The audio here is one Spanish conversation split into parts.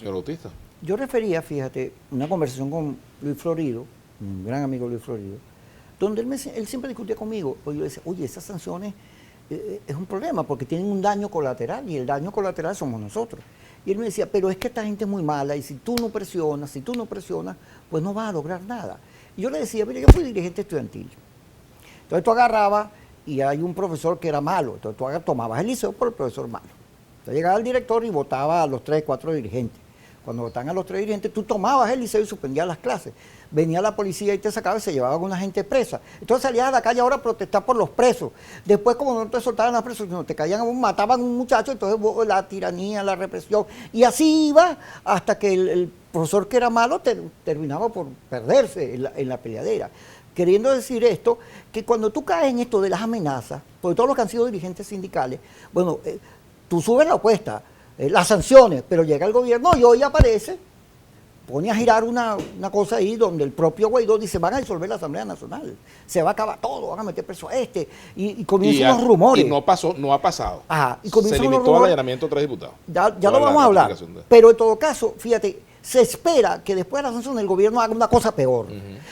Señor Bautista. Yo refería, fíjate, una conversación con Luis Florido, un gran amigo Luis Florido, donde él siempre discutía conmigo. Yo le decía, oye, esas sanciones es un problema porque tienen un daño colateral y el daño colateral somos nosotros. Y él me decía, pero es que esta gente es muy mala y si tú no presionas, pues no vas a lograr nada. Y yo le decía, mira, yo fui dirigente estudiantil. Entonces tú agarrabas y hay un profesor que era malo, entonces tú tomabas el liceo por el profesor malo. Entonces llegaba el director y votaba a los 3, 4 dirigentes. Cuando votaban a los 3 dirigentes, tú tomabas el liceo y suspendías las clases. Venía la policía y te sacaba y se llevaba a una gente presa. Entonces salías a la calle ahora a protestar por los presos. Después, como no te soltaban los presos, sino te caían, mataban a un muchacho, entonces la tiranía, la represión. Y así iba hasta que el profesor que era malo terminaba por perderse en la peleadera. Queriendo decir esto, que cuando tú caes en esto de las amenazas, porque todos los que han sido dirigentes sindicales, bueno, tú subes la apuesta, las sanciones, pero llega el gobierno y hoy aparece, pone a girar una cosa ahí donde el propio Guaidó dice, van a disolver la Asamblea Nacional, se va a acabar todo, van a meter preso a y comienzan unos rumores. Y no ha pasado. Ajá, y se limitó al allanamiento de 3 diputados. Ya lo vamos a hablar, pero en todo caso, fíjate, se espera que después de la sanción el gobierno haga una cosa peor.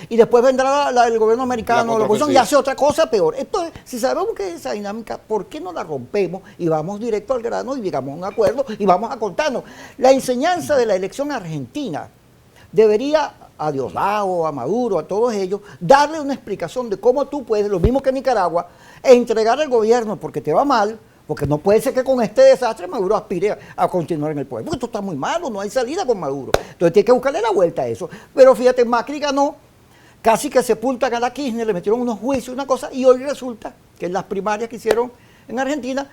Y después vendrá el gobierno americano, la oposición, y hace otra cosa peor. Entonces, si sabemos que es esa dinámica, ¿por qué no la rompemos y vamos directo al grano y llegamos a un acuerdo y vamos a contarnos? La enseñanza de la elección argentina debería a Diosdado, a Maduro, a todos ellos, darle una explicación de cómo tú puedes, lo mismo que Nicaragua, entregar al gobierno porque te va mal. Porque no puede ser que con este desastre Maduro aspire a continuar en el poder. Porque esto está muy malo, no hay salida con Maduro. Entonces tiene que buscarle la vuelta a eso. Pero fíjate, Macri ganó, casi que sepultan a la Kirchner, le metieron unos juicios, una cosa, y hoy resulta que en las primarias que hicieron en Argentina,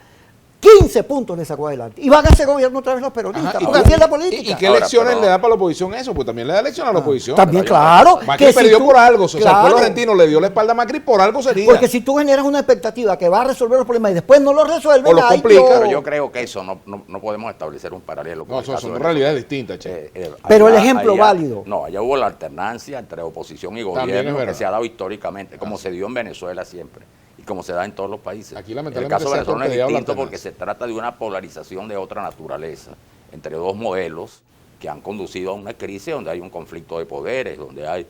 15 puntos le sacó adelante. Y van a hacer gobierno otra vez los peronistas, porque así es la política. ¿Y qué lecciones le da para la oposición eso? Pues también le da lecciones a la oposición. También, claro. Macri perdió por algo. O sea, el pueblo argentino le dio la espalda a Macri, por algo sería. Porque si tú generas una expectativa que va a resolver los problemas y después no lo resuelve, o lo complica. Pero yo creo que eso no podemos establecer un paralelo. No, son realidades distintas, che. Pero el ejemplo válido. No, allá hubo la alternancia entre oposición y gobierno que se ha dado históricamente, como se dio en Venezuela siempre. Y como se da en todos los países. Aquí, en el caso de Venezuela es distinto porque se trata de una polarización de otra naturaleza entre dos modelos que han conducido a una crisis donde hay un conflicto de poderes, donde hay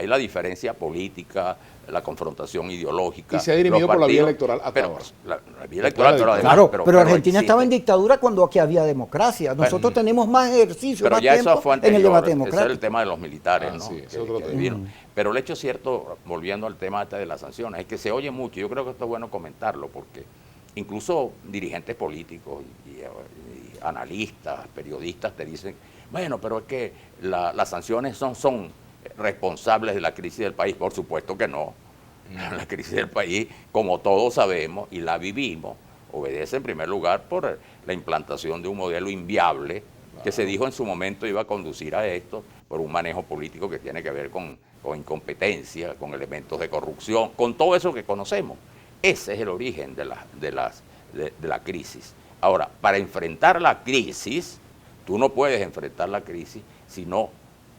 la diferencia política, la confrontación ideológica. Y se ha dirimido por la vía electoral hasta ahora. La vía electoral, claro, pero Argentina estaba en dictadura cuando aquí había democracia. Nosotros tenemos más ejercicio, más tiempo en el debate democrático. Ese es el tema de los militares, ¿no? Sí, es otro tema. Pero el hecho cierto, volviendo al tema de las sanciones, es que se oye mucho. Yo creo que esto es bueno comentarlo porque incluso dirigentes políticos y analistas, periodistas te dicen, bueno, pero es que las sanciones son responsables de la crisis del país. Por supuesto que no. La crisis del país, como todos sabemos y la vivimos, obedece en primer lugar por la implantación de un modelo inviable que se dijo en su momento iba a conducir a esto por un manejo político que tiene que ver con incompetencia, con elementos de corrupción, con todo eso que conocemos. Ese es el origen de la crisis. Ahora, para enfrentar la crisis, tú no puedes enfrentar la crisis sino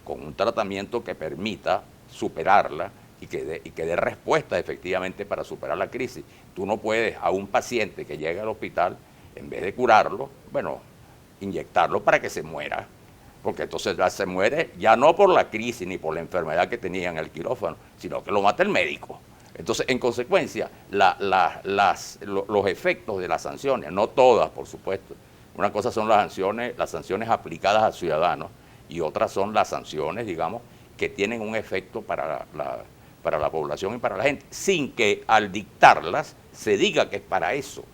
con un tratamiento que permita superarla y que dé respuesta efectivamente para superar la crisis. Tú no puedes a un paciente que llega al hospital, en vez de curarlo, inyectarlo para que se muera. Porque entonces ya se muere, ya no por la crisis ni por la enfermedad que tenía en el quirófano, sino que lo mata el médico. Entonces, en consecuencia, los efectos de las sanciones, no todas, por supuesto, una cosa son las sanciones aplicadas a ciudadanos y otras son las sanciones, digamos, que tienen un efecto para la población y para la gente, sin que al dictarlas se diga que es para eso.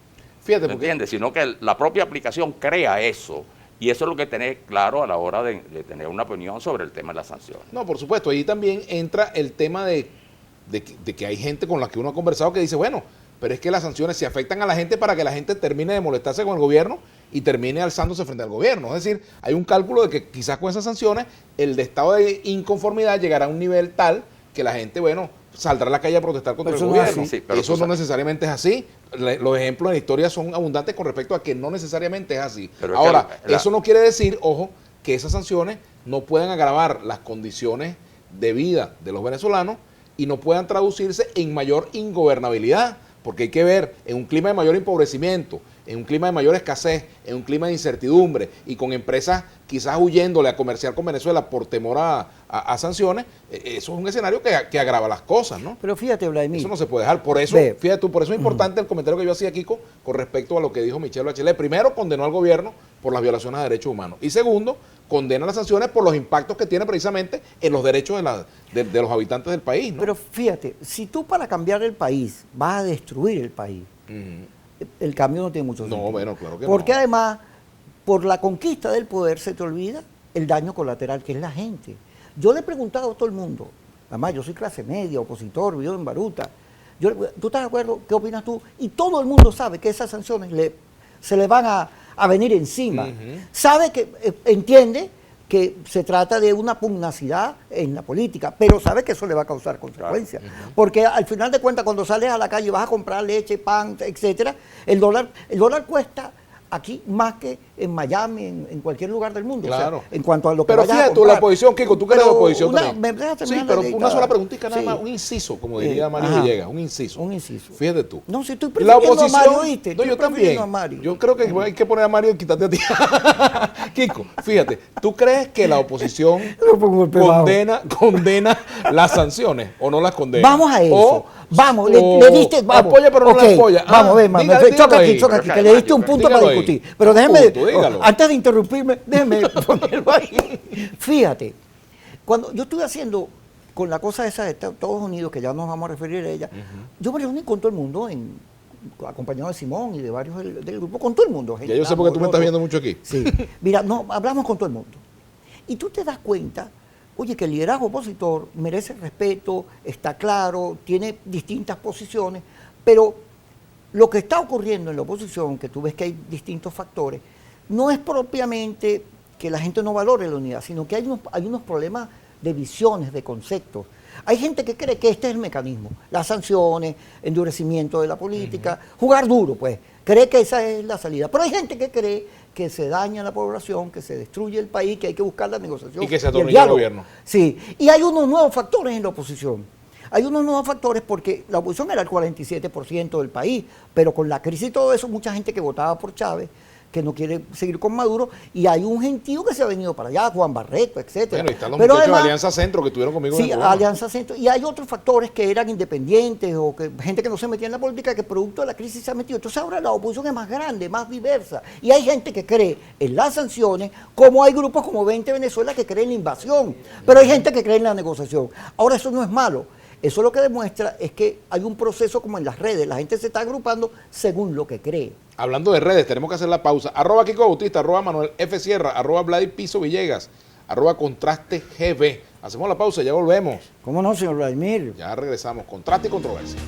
Fíjate, ¿Entiendes? Sino que la propia aplicación crea eso. Y eso es lo que tener claro a la hora de tener una opinión sobre el tema de las sanciones. No, por supuesto, ahí también entra el tema de que hay gente con la que uno ha conversado que dice, bueno, pero es que las sanciones se afectan a la gente para que la gente termine de molestarse con el gobierno y termine alzándose frente al gobierno. Es decir, hay un cálculo de que quizás con esas sanciones el estado de inconformidad llegará a un nivel tal que la gente, saldrá a la calle a protestar contra el gobierno. Sí, eso no necesariamente es así. Los ejemplos en la historia son abundantes con respecto a que no necesariamente es así. Pero ahora, eso no quiere decir, ojo, que esas sanciones no puedan agravar las condiciones de vida de los venezolanos y no puedan traducirse en mayor ingobernabilidad, porque hay que ver, en un clima de mayor empobrecimiento, en un clima de mayor escasez, en un clima de incertidumbre y con empresas quizás huyéndole a comerciar con Venezuela por temor a sanciones, eso es un escenario que agrava las cosas, ¿no? Pero fíjate, Vladimir. Eso no se puede dejar. Por eso, Ve. fíjate tú, por eso es importante el comentario que yo hacía, Kiko, con respecto a lo que dijo Michelle Bachelet. Primero, condenó al gobierno por las violaciones de derechos humanos. Y segundo, condena las sanciones por los impactos que tiene precisamente en los derechos de los habitantes del país, ¿no? Pero fíjate, si tú para cambiar el país vas a destruir el país, el cambio no tiene mucho sentido. No, bueno, claro que Porque no. además, por la conquista del poder se te olvida el daño colateral que es la gente. Yo le he preguntado a todo el mundo, además yo soy clase media, opositor, vivo en Baruta, ¿tú estás de acuerdo? ¿Qué opinas tú? Y todo el mundo sabe que esas sanciones se le van a venir encima. Sabe que, entiende que se trata de una pugnacidad en la política, pero sabe que eso le va a causar consecuencias. Porque al final de cuentas, cuando sales a la calle y vas a comprar leche, pan, etcétera, el dólar cuesta aquí más que en Miami, en cualquier lugar del mundo. Claro. O sea, en cuanto a lo que Pero vayas a fíjate tú, comprar. la oposición, Kiko, tú que eres de Pero oposición una- también. ¿me dejas Sí, terminar pero la una idea? sola preguntita nada Sí. más, un inciso, como diría Mario Ajá. Villegas, un inciso. Un inciso. Fíjate tú. No, si estoy La prefiriendo oposición, a Mario, ¿oíste? no, Estoy yo prefiriendo también. a Mario. Yo creo que hay que poner a Mario y quitarte a ti. Kiko, fíjate, ¿tú crees que la oposición Lo pongo el pelado. condena las sanciones o no las condena? Vamos a eso. O- Vamos, o le diste. Vamos. apoya pero no Ok, la apoya. Vamos, ven, dígalo, choca dígalo aquí, ahí. choca aquí, Choca que ahí, le diste un Mario, punto para dígalo ahí. discutir. Pero Un déjeme, punto, dígalo. antes de interrumpirme, déjeme ponerlo ahí. Fíjate, cuando yo estuve haciendo con la cosa esa de Estados Unidos, que ya nos vamos a referir a ella, yo me reuní con todo el mundo, acompañado de Simón y de varios del grupo, con todo el mundo. Ya yo sé por qué tú me estás viendo mucho aquí. Sí, mira, no, hablamos con todo el mundo. Y tú te das cuenta, oye, que el liderazgo opositor merece respeto, está claro, tiene distintas posiciones, pero lo que está ocurriendo en la oposición, que tú ves que hay distintos factores, no es propiamente que la gente no valore la unidad, sino que hay unos problemas de visiones, de conceptos. Hay gente que cree que este es el mecanismo, las sanciones, endurecimiento de la política, jugar duro, pues, cree que esa es la salida. Pero hay gente que cree que se daña la población, que se destruye el país, que hay que buscar la negociación. Y que se el atornilla el diálogo. gobierno. Sí, y hay unos nuevos factores en la oposición. Hay unos nuevos factores porque la oposición era el 47% del país, pero con la crisis y todo eso, mucha gente que votaba por Chávez, que no quiere seguir con Maduro, y hay un gentío que se ha venido para allá, Juan Barreto, etcétera. Bueno, y están los Pero muchachos de además, Alianza Centro que estuvieron conmigo en sí, el programa. Alianza Centro. Y hay otros factores que eran independientes o que gente que no se metía en la política que producto de la crisis se ha metido. Entonces ahora la oposición es más grande, más diversa. Y hay gente que cree en las sanciones, como hay grupos como 20 Venezuela que creen en la invasión. Pero hay gente que cree en la negociación. Ahora eso no es malo. Eso lo que demuestra es que hay un proceso como en las redes. La gente se está agrupando según lo que cree. Hablando de redes, tenemos que hacer la pausa. @ Kiko Bautista, @ Manuel F. Sierra, @ Vladi Piso Villegas, @ Contraste GB. Hacemos la pausa, ya volvemos. ¿Cómo no, señor Vladimir? Ya regresamos. Contraste y controversia.